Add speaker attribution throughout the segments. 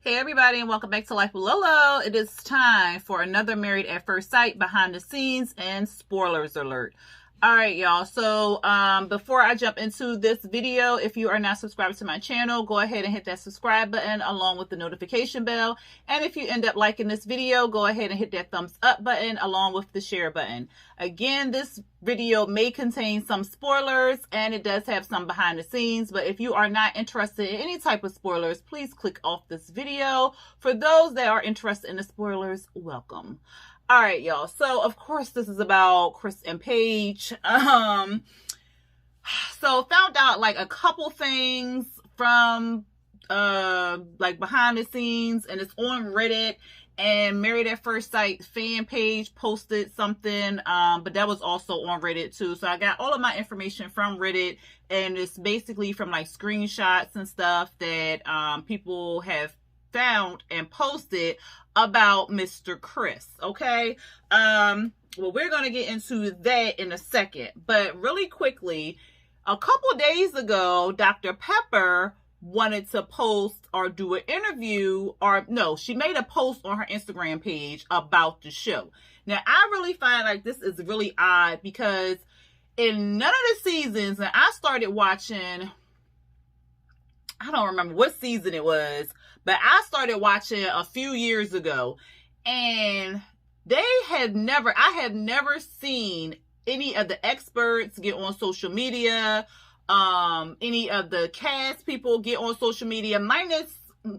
Speaker 1: Hey everybody, and welcome back to Life with Lolo. It is time for another Married at First Sight behind the scenes and spoilers alert. All right, y'all. So before I jump into this video, if you are not subscribed to my channel, go ahead and hit that subscribe button along with the notification bell. And if you end up liking this video, go ahead and hit that thumbs up button along with the share button. Again, this video may contain some spoilers and it does have some behind the scenes, but if you are not interested in any type of spoilers, please click off this video. For those that are interested in the spoilers, welcome. All right, y'all. So, of course, this is about Chris and Paige. So found out like a couple things from like behind the scenes, and it's on Reddit, and Married at First Sight fan page posted something, but that was also on Reddit too. So I got all of my information from Reddit, and it's basically from like screenshots and stuff that people have found and posted about Mr. Chris. Okay. Well, we're going to get into that in a second, but really quickly, a couple days ago, Dr. Pepper wanted to post or do an interview, or no, she made a post on her Instagram page about the show. Now, I really find like this is really odd because in none of the seasons, and I started watching, I don't remember what season it was, but I started watching a few years ago, and I have never seen any of the experts get on social media, any of the cast people get on social media, minus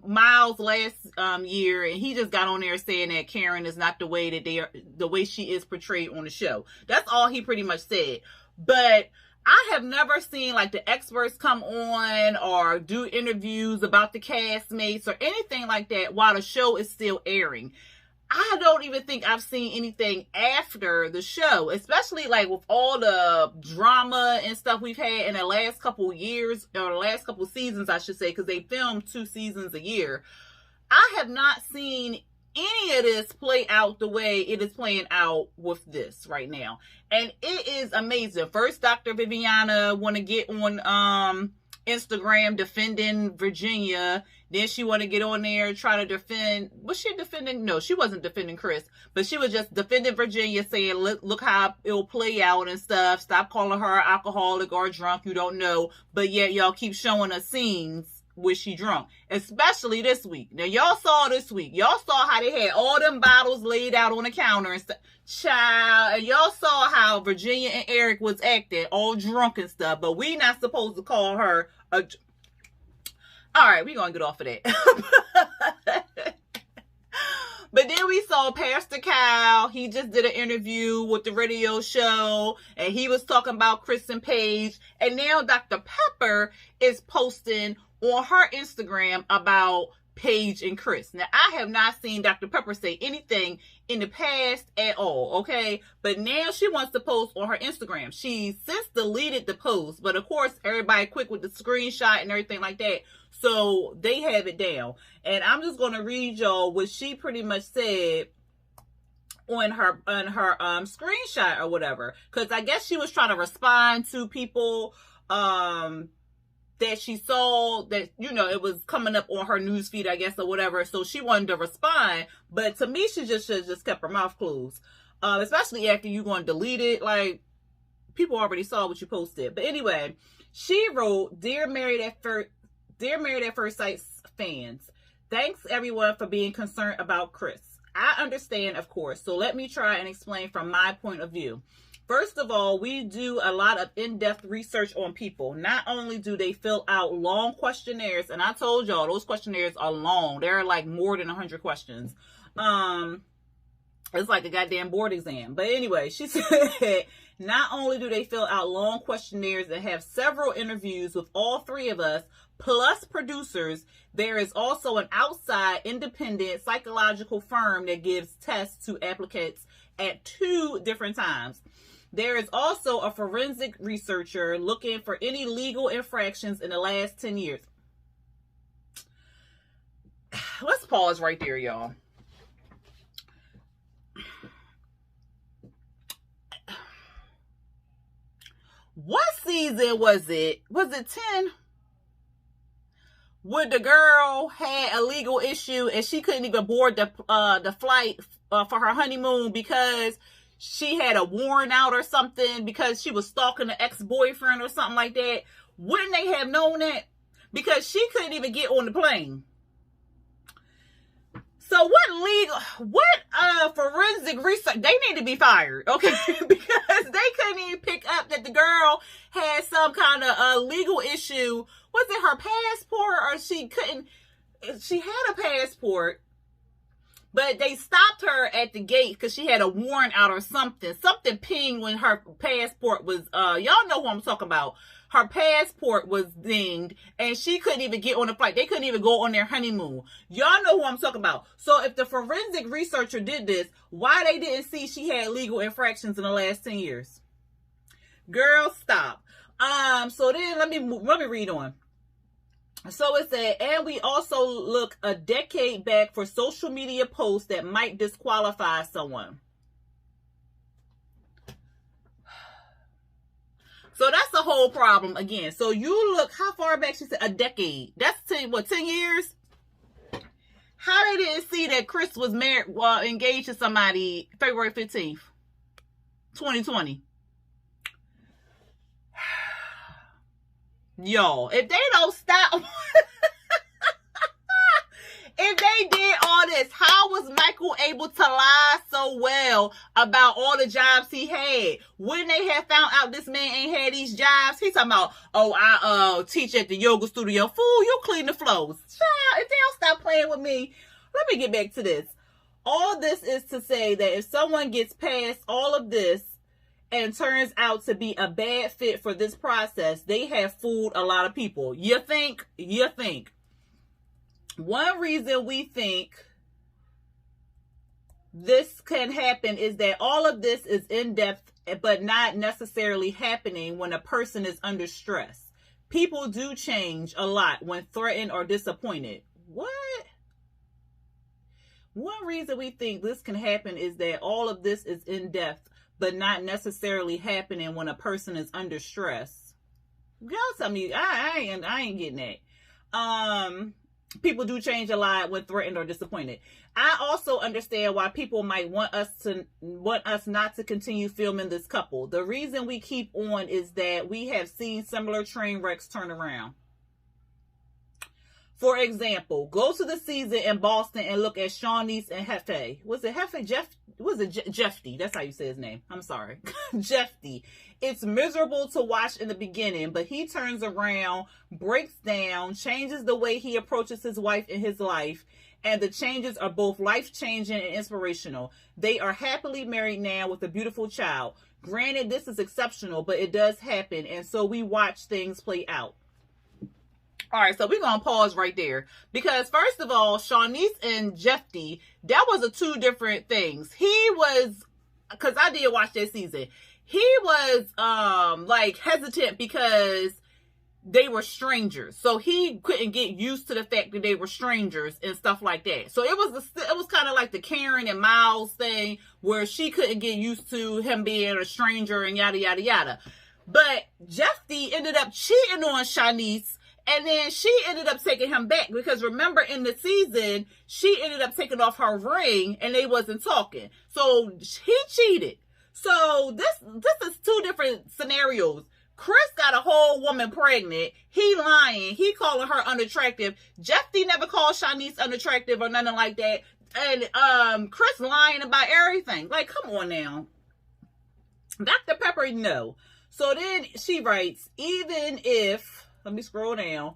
Speaker 1: Miles last year, and he just got on there saying that Karen is not the way she is portrayed on the show. That's all he pretty much said. But I have never seen like the experts come on or do interviews about the castmates or anything like that while the show is still airing. I don't even think I've seen anything after the show, especially like with all the drama and stuff we've had in the last couple years, or the last couple seasons, I should say, because they film 2 seasons a year. I have not seen any of this play out the way it is playing out with this right now. And it is amazing. First, Dr. Viviana want to get on Instagram defending Virginia. Then she want to get on there, try to defend. Was she defending? No, she wasn't defending Chris, but she was just defending Virginia, saying, look how it'll play out and stuff. Stop calling her alcoholic or drunk. You don't know. But yet y'all keep showing us scenes where she drunk, especially this week. Now, y'all saw this week. Y'all saw how they had all them bottles laid out on the counter and stuff. Child, and y'all saw how Virginia and Eric was acting all drunk and stuff, but we not supposed to call her a... All right, we're going to get off of that. But then we saw Pastor Kyle. He just did an interview with the radio show, and he was talking about Chris and Paige. And now Dr. Pepper is posting on her Instagram about Paige and Chris. Now, I have not seen Dr. Pepper say anything in the past at all, okay? But now she wants to post on her Instagram. She since deleted the post, but of course, everybody quick with the screenshot and everything like that. So they have it down. And I'm just going to read y'all what she pretty much said on her screenshot or whatever. Because I guess she was trying to respond to people that she saw that, you know, it was coming up on her newsfeed, I guess, or whatever. So she wanted to respond. But to me, she just should have just kept her mouth closed. Especially after you're going to delete it. Like, people already saw what you posted. But anyway, she wrote, Dear Married at First Sight fans, thanks everyone for being concerned about Chris. I understand, of course. So let me try and explain from my point of view. First of all, we do a lot of in-depth research on people. Not only do they fill out long questionnaires, and I told y'all those questionnaires are long. They're like more than 100 questions. It's like a goddamn board exam. But anyway, she said not only do they fill out long questionnaires and have several interviews with all 3 of us, plus producers, there is also an outside independent psychological firm that gives tests to applicants at 2 different times. There is also a forensic researcher looking for any legal infractions in the last 10 years. Let's pause right there, y'all. What season was it? Was it 10? when the girl had a legal issue and she couldn't even board the flight for her honeymoon because she had a warrant out or something because she was stalking the ex-boyfriend or something like that? Wouldn't they have known that? Because she couldn't even get on the plane. So what forensic research, they need to be fired, okay? Because they couldn't even pick up that the girl had some kind of legal issue. Was it her passport, or she had a passport, but they stopped her at the gate because she had a warrant out or something. Something pinged when her passport was, y'all know who I'm talking about. Her passport was dinged and she couldn't even get on the flight. They couldn't even go on their honeymoon. Y'all know who I'm talking about. So if the forensic researcher did this, why they didn't see she had legal infractions in the last 10 years? Girl, stop. So then let me read on. So it said, and we also look a decade back for social media posts that might disqualify someone. So that's the whole problem again. So you look, how far back? She said a decade. That's 10 years? How they didn't see that Chris was married, engaged to somebody February 15th, 2020. Yo, if they don't stop, if they did all this, how was Michael able to lie so well about all the jobs he had? Wouldn't they have found out this man ain't had these jobs? He's talking about, oh, I teach at the yoga studio. Fool, you clean the floors. Child, if they don't stop playing with me, let me get back to this. All this is to say that if someone gets past all of this and turns out to be a bad fit for this process, they have fooled a lot of people. You think? One reason we think this can happen is that all of this is in depth, but not necessarily happening when a person is under stress. People do change a lot when threatened or disappointed. What? One reason we think this can happen is that all of this is in depth, but not necessarily happening when a person is under stress. Y'all tell me, I ain't getting that. People do change a lot when threatened or disappointed. I also understand why people might want us not to continue filming this couple. The reason we keep on is that we have seen similar train wrecks turn around. For example, go to the season in Boston and look at Shawnice and Hefe. Was it Hefe? Jeffy? That's how you say his name. I'm sorry. Jeffy. It's miserable to watch in the beginning, but he turns around, breaks down, changes the way he approaches his wife in his life, and the changes are both life-changing and inspirational. They are happily married now with a beautiful child. Granted, this is exceptional, but it does happen, and so we watch things play out. All right, so we're going to pause right there. Because first of all, Shawnice and Jeffy, that was two different things. He was, because I did watch that season, he was like hesitant because they were strangers. So he couldn't get used to the fact that they were strangers and stuff like that. So it was kind of like the Karen and Miles thing where she couldn't get used to him being a stranger and yada, yada, yada. But Jeffy ended up cheating on Shawnice. And then she ended up taking him back because remember in the season, she ended up taking off her ring and they wasn't talking. So he cheated. So this is two different scenarios. Chris got a whole woman pregnant. He lying. He calling her unattractive. Jeffy never called Shawnice unattractive or nothing like that. And Chris lying about everything. Like, come on now. Dr. Pepper, no. So then she writes, even if, let me scroll down.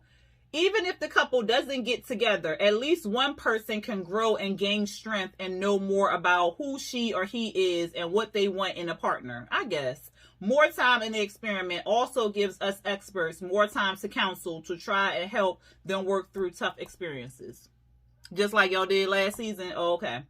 Speaker 1: Even if the couple doesn't get together, at least one person can grow and gain strength and know more about who she or he is and what they want in a partner. I guess more time in the experiment also gives us experts more time to counsel to try and help them work through tough experiences. Just like y'all did last season. Oh, okay.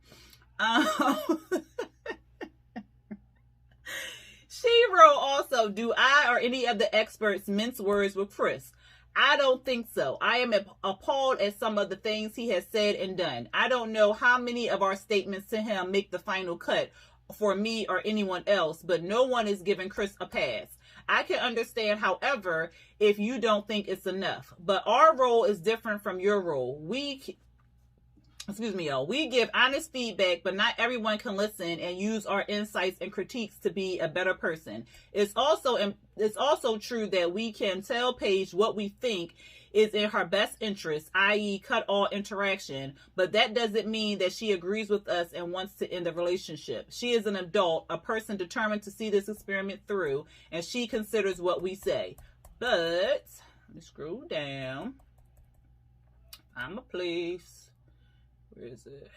Speaker 1: She wrote also, do I or any of the experts mince words with Chris? I don't think so. I am appalled at some of the things he has said and done. I don't know how many of our statements to him make the final cut for me or anyone else, but no one is giving Chris a pass. I can understand, however, if you don't think it's enough. But our role is different from your role. Excuse me, y'all. We give honest feedback, but not everyone can listen and use our insights and critiques to be a better person. It's also true that we can tell Paige what we think is in her best interest, i.e. cut all interaction, but that doesn't mean that she agrees with us and wants to end the relationship. She is an adult, a person determined to see this experiment through, and she considers what we say. But, let me scroll down. I'm a place. Where is it?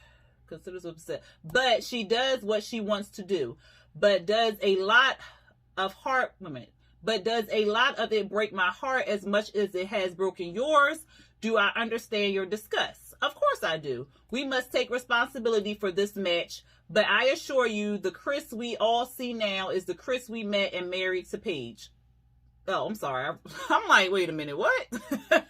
Speaker 1: Considers upset. But she does what she wants to do. But does a lot of it break my heart as much as it has broken yours? Do I understand your disgust? Of course I do. We must take responsibility for this match. But I assure you, the Chris we all see now is the Chris we met and married to Paige. Oh, I'm sorry. I'm like, wait a minute, what?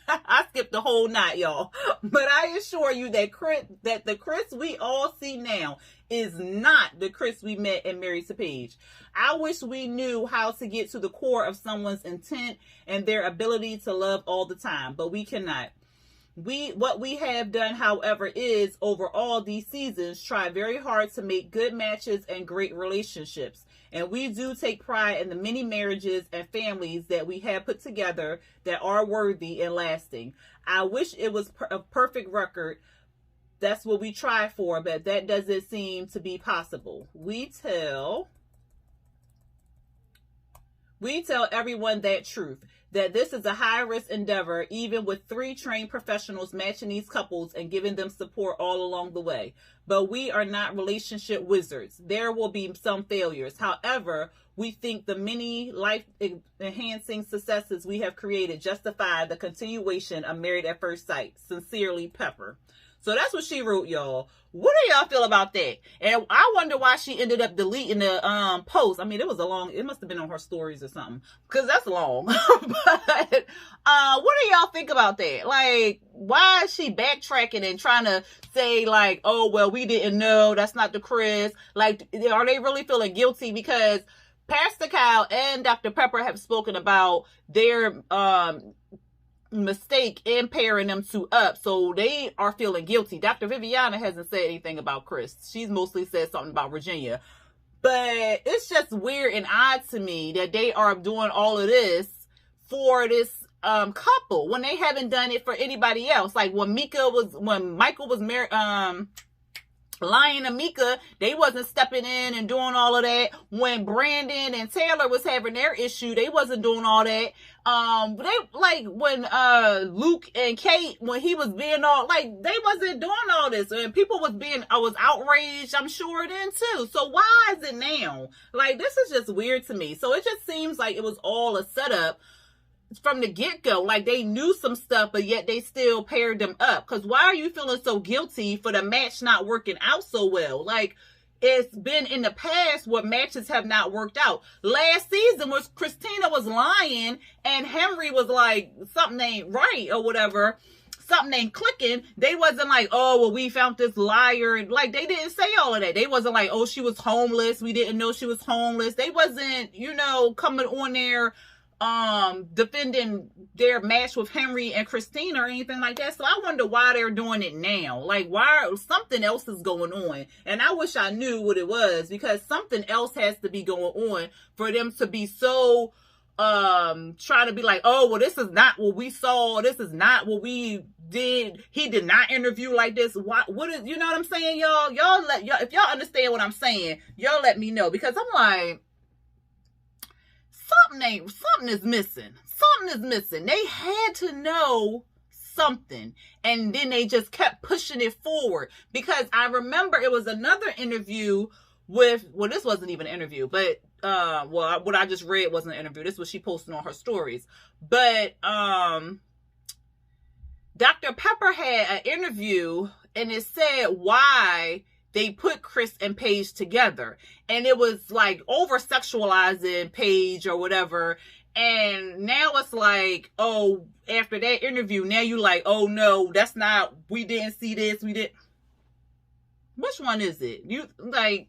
Speaker 1: I skipped the whole night, y'all. But I assure you that the Chris we all see now is not the Chris we met and married to Paige. I wish we knew how to get to the core of someone's intent and their ability to love all the time, but we cannot. What we have done, however, is over all these seasons, try very hard to make good matches and great relationships. And we do take pride in the many marriages and families that we have put together that are worthy and lasting. I wish it was a perfect record. That's what we try for, but that doesn't seem to be possible. We tell everyone that truth, that this is a high-risk endeavor, even with 3 trained professionals matching these couples and giving them support all along the way. But we are not relationship wizards. There will be some failures. However, we think the many life-enhancing successes we have created justify the continuation of Married at First Sight. Sincerely, Pepper. So that's what she wrote, y'all. What do y'all feel about that? And I wonder why she ended up deleting the post. I mean, it must have been on her stories or something, because that's long. But what do y'all think about that? Like, why is she backtracking and trying to say like, oh, well, we didn't know, that's not the Chris? Like, are they really feeling guilty? Because Pastor Kyle and Dr. Pepper have spoken about their mistake in pairing them two up, so they are feeling guilty. Dr. Viviana hasn't said anything about Chris. She's mostly said something about Virginia, but it's just weird and odd to me that they are doing all of this for this couple when they haven't done it for anybody else. Like when Michael was married, Lion and Mika, they wasn't stepping in and doing all of that. When Brandon and Taylor was having their issue, they wasn't doing all that. They like when Luke and Kate, when he was being all like, they wasn't doing all this, and people I was outraged, I'm sure, then too. So why is it now? Like, this is just weird to me. So it just seems like it was all a setup from the get-go. Like, they knew some stuff, but yet they still paired them up. Because why are you feeling so guilty for the match not working out so well? Like, it's been in the past where matches have not worked out. Last season was Christina was lying and Henry was like, something ain't right or whatever. Something ain't clicking. They wasn't like, oh, well, we found this liar. Like, they didn't say all of that. They wasn't like, oh, she was homeless. We didn't know she was homeless. They wasn't, coming on there defending their match with Henry and Christina or anything like that. So I wonder why they're doing it now. Like, why something else is going on. And I wish I knew what it was, because something else has to be going on for them to be so trying to be like, oh, well, this is not what we saw. This is not what we did. He did not interview like this. What is, you know what I'm saying, y'all? If y'all understand what I'm saying, y'all let me know, because I'm like, something is missing. Something is missing. They had to know something, and then they just kept pushing it forward. Because I remember it was another interview with, well, this wasn't even an interview, but what I just read wasn't an interview. This was she posted on her stories. But Dr. Pepper had an interview, and it said why they put Chris and Paige together. And it was like over sexualizing Paige or whatever. And now it's like, oh, after that interview, now you like, oh no, that's not, we didn't see this, we didn't. Which one is it? You like,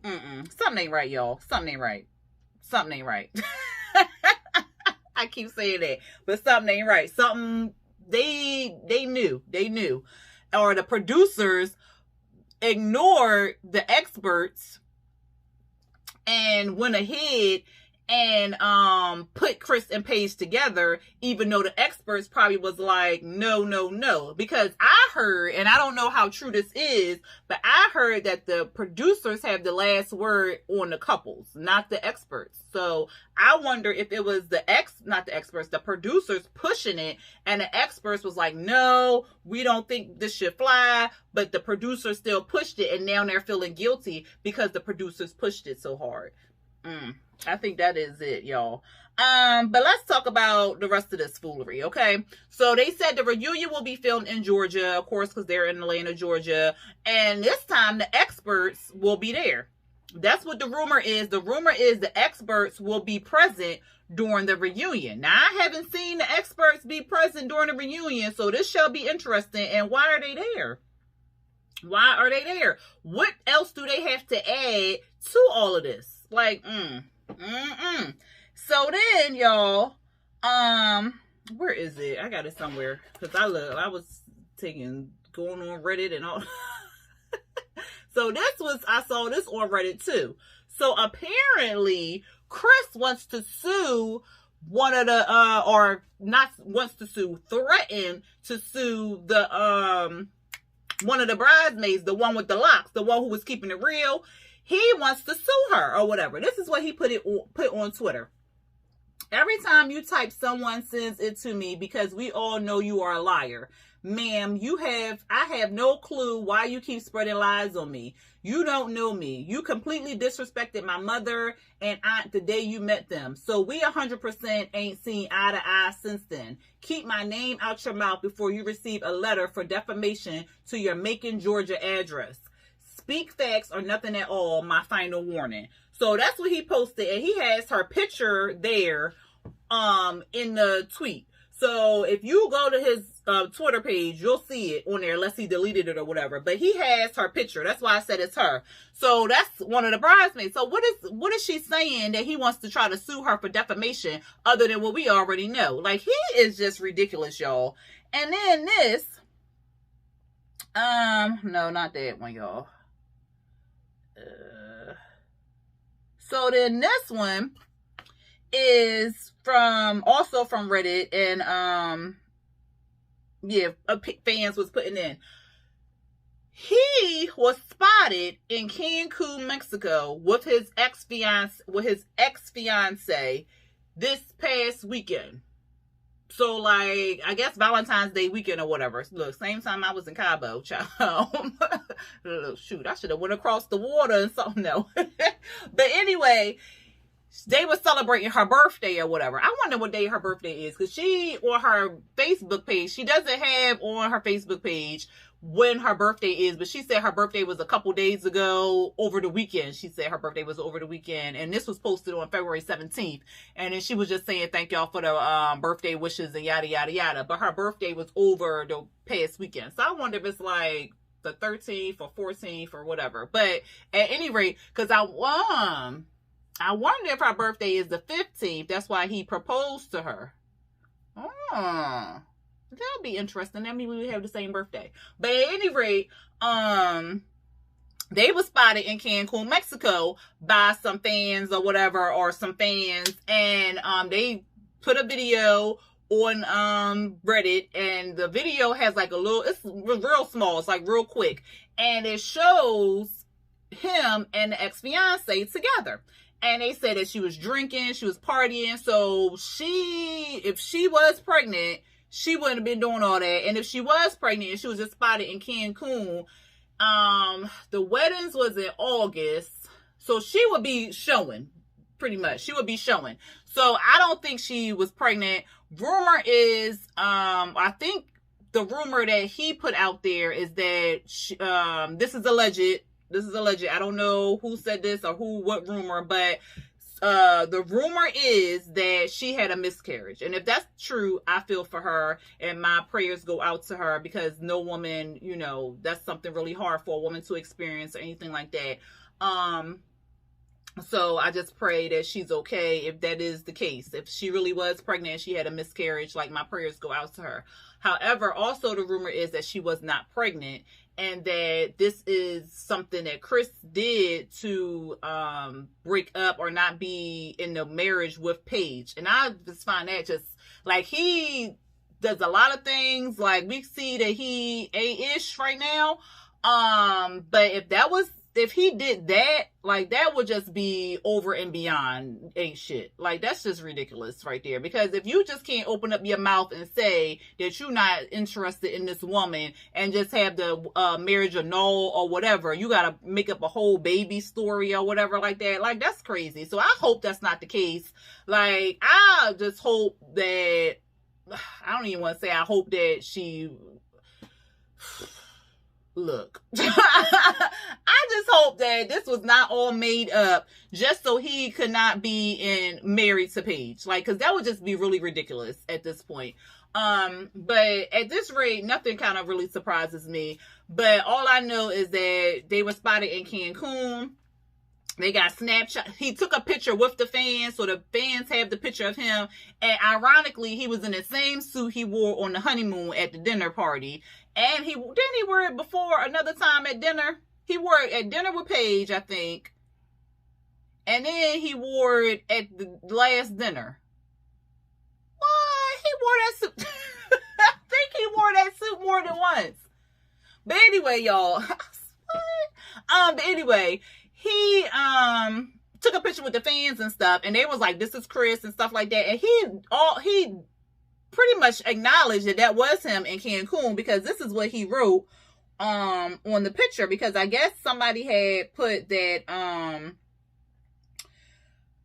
Speaker 1: something ain't right, y'all. Something ain't right. Something ain't right. I keep saying that, but something ain't right. Something they knew, or the producers ignored the experts and went ahead and put Chris and Paige together, even though the experts probably was like, no. Because I heard, and I don't know how true this is, but I heard that the producers have the last word on the couples, not the experts. So I wonder if it was the producers pushing it, and the experts was like, no, we don't think this should fly, but the producers still pushed it, and now they're feeling guilty because the producers pushed it so hard. I think that is it, y'all. But let's talk about the rest of this foolery, okay? So they said the reunion will be filmed in Georgia, of course, because they're in Atlanta, Georgia. And this time, the experts will be there. That's what the rumor is. The rumor is the experts will be present during the reunion. Now, I haven't seen the experts be present during the reunion, so this shall be interesting. And why are they there? Why are they there? What else do they have to add to all of this? Like, So then, y'all, where is it? I got it somewhere, because I was going on Reddit and all. So I saw this on Reddit too. So apparently Chris wants to sue one of the, threaten to sue the, one of the bridesmaids, the one with the locks, the one who was keeping it real. He wants to sue her or whatever. This is what he put on Twitter. Every time you type someone sends it to me because we all know you are a liar. Ma'am, I have no clue why you keep spreading lies on me. You don't know me. You completely disrespected my mother and aunt the day you met them. So we 100% ain't seen eye to eye since then. Keep my name out your mouth before you receive a letter for defamation to your Macon, Georgia address. Speak facts or nothing at all, my final warning. So that's what he posted, and he has her picture there in the tweet. So if you go to his Twitter page, you'll see it on there, unless he deleted it or whatever. But he has her picture. That's why I said it's her. So that's one of the bridesmaids. So what is she saying that he wants to try to sue her for defamation other than what we already know? Like, he is just ridiculous, y'all. And then this, no, not that one, y'all. So then this one is also from Reddit, and fans was putting in. He was spotted in Cancun, Mexico with his ex-fiance this past weekend. So, like, I guess Valentine's Day weekend or whatever. Look, same time I was in Cabo, child. Shoot, I should have went across the water and something else. But anyway, they were celebrating her birthday or whatever. I wonder what day her birthday is, because she, on her Facebook page, she doesn't have on her Facebook page when her birthday is, but she said her birthday was a couple days ago, over the weekend. She said her birthday was over the weekend, and this was posted on February 17th. And then she was just saying thank y'all for the birthday wishes and yada yada yada. But her birthday was over the past weekend, so I wonder if it's like the 13th or 14th or whatever. But at any rate, because I wonder if her birthday is the 15th. That's why he proposed to her. That'll be interesting. That means we have the same birthday. But at any rate, they were spotted in Cancun, Mexico by some fans or whatever, and they put a video on Reddit, and the video has like it's real small, it's like real quick, and it shows him and the ex-fiance together. And they said that she was drinking, she was partying, so if she was pregnant, she wouldn't have been doing all that. And if she was pregnant and she was just spotted in Cancun, the weddings was in August, so she would be showing, pretty much. She would be showing. So I don't think she was pregnant. Rumor is, I think the rumor that he put out there is that this is alleged. I don't know who said this or what rumor, but the rumor is that she had a miscarriage. And if that's true, I feel for her, and my prayers go out to her, because no woman, that's something really hard for a woman to experience or anything like that. So I just pray that she's okay if that is the case. If she really was pregnant, she had a miscarriage, like, my prayers go out to her. However, also the rumor is that she was not pregnant, and that this is something that Chris did to break up or not be in the marriage with Paige. And I just find that just, like, he does a lot of things. Like, we see that he A-ish right now. But if he did that, like, that would just be over and beyond ain't shit. Like, that's just ridiculous right there. Because if you just can't open up your mouth and say that you're not interested in this woman and just have the marriage annul or whatever, you gotta make up a whole baby story or whatever like that. Like, that's crazy. So I hope that's not the case. Like, I just hope that, I don't even want to say I hope that she... Look, I just hope that this was not all made up just so he could not be married to Paige. Like, because that would just be really ridiculous at this point. But at this rate, nothing kind of really surprises me. But all I know is that they were spotted in Cancun. They got Snapchat. He took a picture with the fans, so the fans have the picture of him. And ironically, he was in the same suit he wore on the honeymoon at the dinner party. And he wear it before another time at dinner. He wore it at dinner with Paige, I think. And then he wore it at the last dinner. What? He wore that suit. I think he wore that suit more than once. But anyway, y'all. But anyway, he took a picture with the fans and stuff, and they was like, "This is Chris" and stuff like that. And he pretty much acknowledged that was him in Cancun, because this is what he wrote on the picture. Because I guess somebody had put that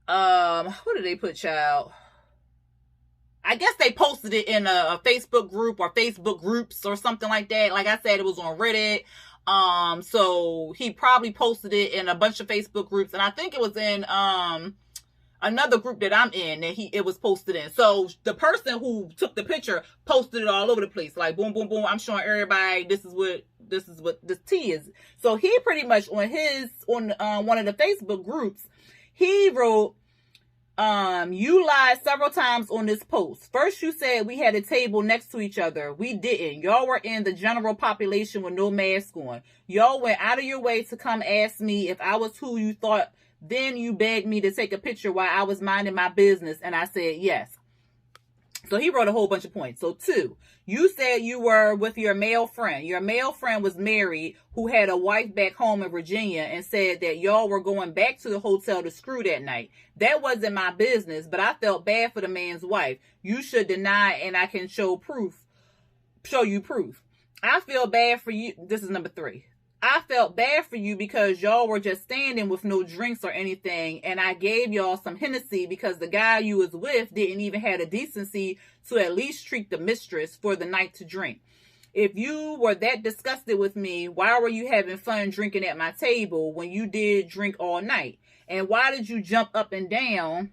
Speaker 1: what did they put, child? I guess they posted it in a Facebook group or Facebook groups or something like that. Like I said, it was on Reddit. So he probably posted it in a bunch of Facebook groups, and I think it was in another group that I'm in that it was posted in. So the person who took the picture posted it all over the place, like boom, boom, boom. I'm showing everybody this is what this tea is. So he pretty much on one of the Facebook groups, he wrote, "You lied several times on this post. First, you said we had a table next to each other. We didn't. Y'all were in the general population with no mask on. Y'all went out of your way to come ask me if I was who you thought. Then you begged me to take a picture while I was minding my business, and I said yes." So he wrote a whole bunch of points. So 2, you said you were with your male friend. Your male friend was married, who had a wife back home in Virginia, and said that y'all were going back to the hotel to screw that night. That wasn't my business, but I felt bad for the man's wife. You should deny, and I can show you proof. I feel bad for you. This is number 3. I felt bad for you because y'all were just standing with no drinks or anything, and I gave y'all some Hennessy because the guy you was with didn't even have the decency to at least treat the mistress for the night to drink. If you were that disgusted with me, why were you having fun drinking at my table when you did drink all night? And why did you jump up and down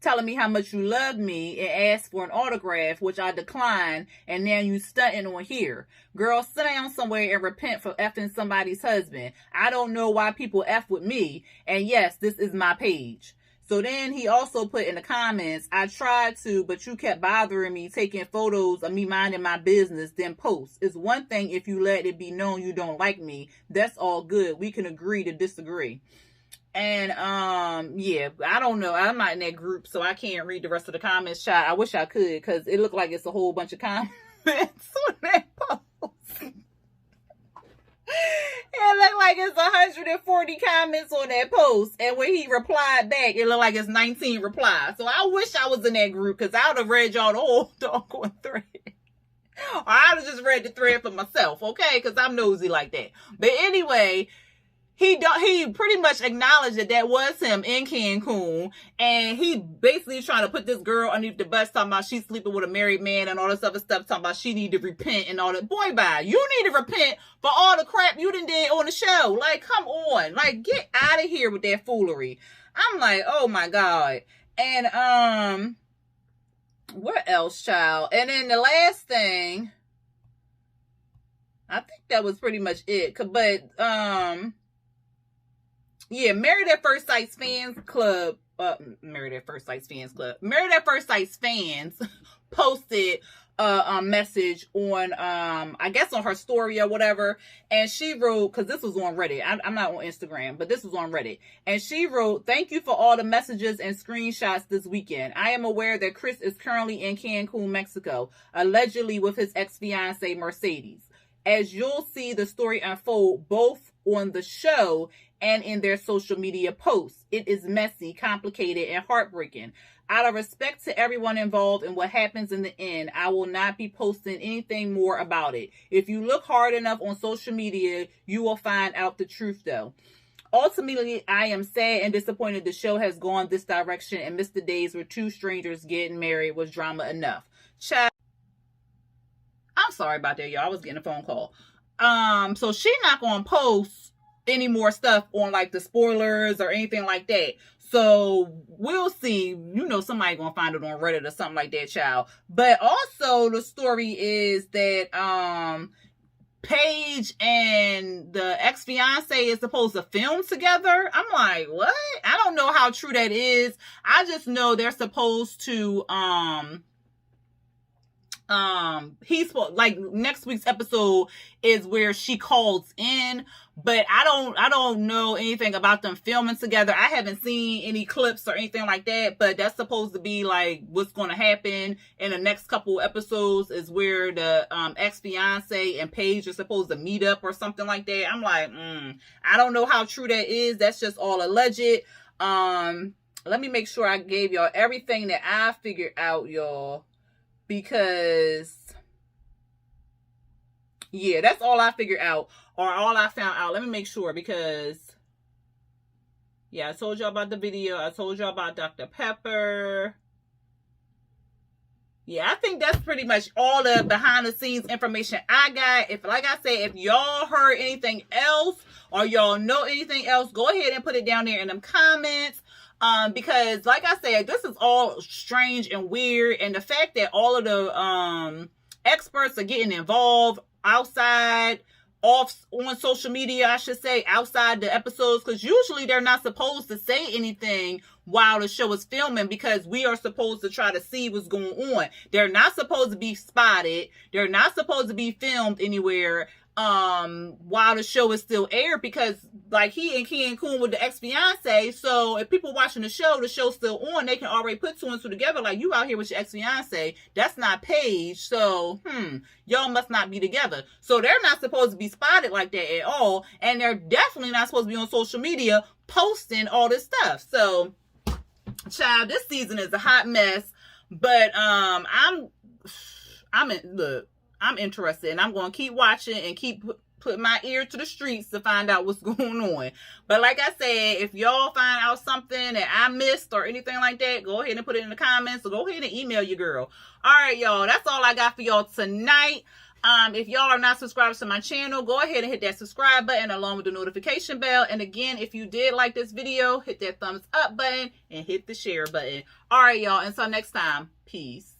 Speaker 1: telling me how much you loved me and asked for an autograph, which I declined, and now you stunting on here? Girl, sit down somewhere and repent for effing somebody's husband. I don't know why people F with me, and yes, this is my page. So then he also put in the comments, I tried to, but you kept bothering me, taking photos of me minding my business, then post. It's one thing if you let it be known you don't like me. That's all good. We can agree to disagree. And yeah, I don't know. I'm not in that group, so I can't read the rest of the comments, child. I wish I could, because it looked like it's a whole bunch of comments on that post. It looked like it's 140 comments on that post. And when he replied back, it looked like it's 19 replies. So I wish I was in that group, because I would have read y'all the whole doggone thread. Or I would have just read the thread for myself, okay? Because I'm nosy like that. But anyway, he pretty much acknowledged that was him in Cancun, and he basically trying to put this girl underneath the bus, talking about she's sleeping with a married man and all this other stuff, talking about she need to repent and all that. Boy, bye. You need to repent for all the crap you done did on the show. Like, come on. Like, get out of here with that foolery. I'm like, oh my God. And, what else, child? And then the last thing, I think that was pretty much it. But, Yeah, Married at First Sight's fans club, Married at First Sight's fans club, Married at First Sight's fans posted a message on, I guess on her story or whatever, and she wrote, because this was on Reddit, I'm not on Instagram, but this was on Reddit, and she wrote, "Thank you for all the messages and screenshots this weekend. I am aware that Chris is currently in Cancun, Mexico, allegedly with his ex-fiancée Mercedes. As you'll see the story unfold both on the show and in their social media posts. It is messy, complicated, and heartbreaking. Out of respect to everyone involved and what happens in the end, I will not be posting anything more about it. If you look hard enough on social media, you will find out the truth though. Ultimately, I am sad and disappointed the show has gone this direction and missed the days where two strangers getting married was drama enough." Child, I'm sorry about that, y'all. I was getting a phone call. So she not gonna post any more stuff on like the spoilers or anything like that. So we'll see. You know, somebody gonna find it on Reddit or something like that, child. But also the story is that Paige and the ex-fiance is supposed to film together. I'm like, what? I don't know how true that is. I just know they're supposed to he's like, next week's episode is where she calls in, but I don't know anything about them filming together. I haven't seen any clips or anything like that, but that's supposed to be like what's going to happen in the next couple episodes, is where the ex-fiance and Paige are supposed to meet up or something like that. I'm like, I don't know how true that is. That's just all alleged. Let me make sure I gave y'all everything that I figured out, y'all. Because, yeah, that's all I figured out, or all I found out. Let me make sure, because, yeah, I told y'all about the video. I told y'all about Dr. Pepper. Yeah, I think that's pretty much all the behind the scenes information I got. If, like I said, if y'all heard anything else or y'all know anything else, go ahead and put it down there in them comments. Because like I said, this is all strange and weird. And the fact that all of the experts are getting involved outside, on social media, I should say, outside the episodes, because usually they're not supposed to say anything while the show is filming, because we are supposed to try to see what's going on. They're not supposed to be spotted. They're not supposed to be filmed anywhere while the show is still aired, because like he in Cancun with the ex-fiance, so if people watching the show's still on, they can already put two and two together, like, you out here with your ex-fiance, that's not Paige, so y'all must not be together. So they're not supposed to be spotted like that at all, and they're definitely not supposed to be on social media posting all this stuff. So child, this season is a hot mess, but I'm interested, and I'm going to keep watching and keep putting my ear to the streets to find out what's going on. But like I said, if y'all find out something that I missed or anything like that, go ahead and put it in the comments, or go ahead and email your girl. All right, y'all, that's all I got for y'all tonight. If y'all are not subscribed to my channel, go ahead and hit that subscribe button along with the notification bell. And again, if you did like this video, hit that thumbs up button and hit the share button. All right, y'all, until next time, peace.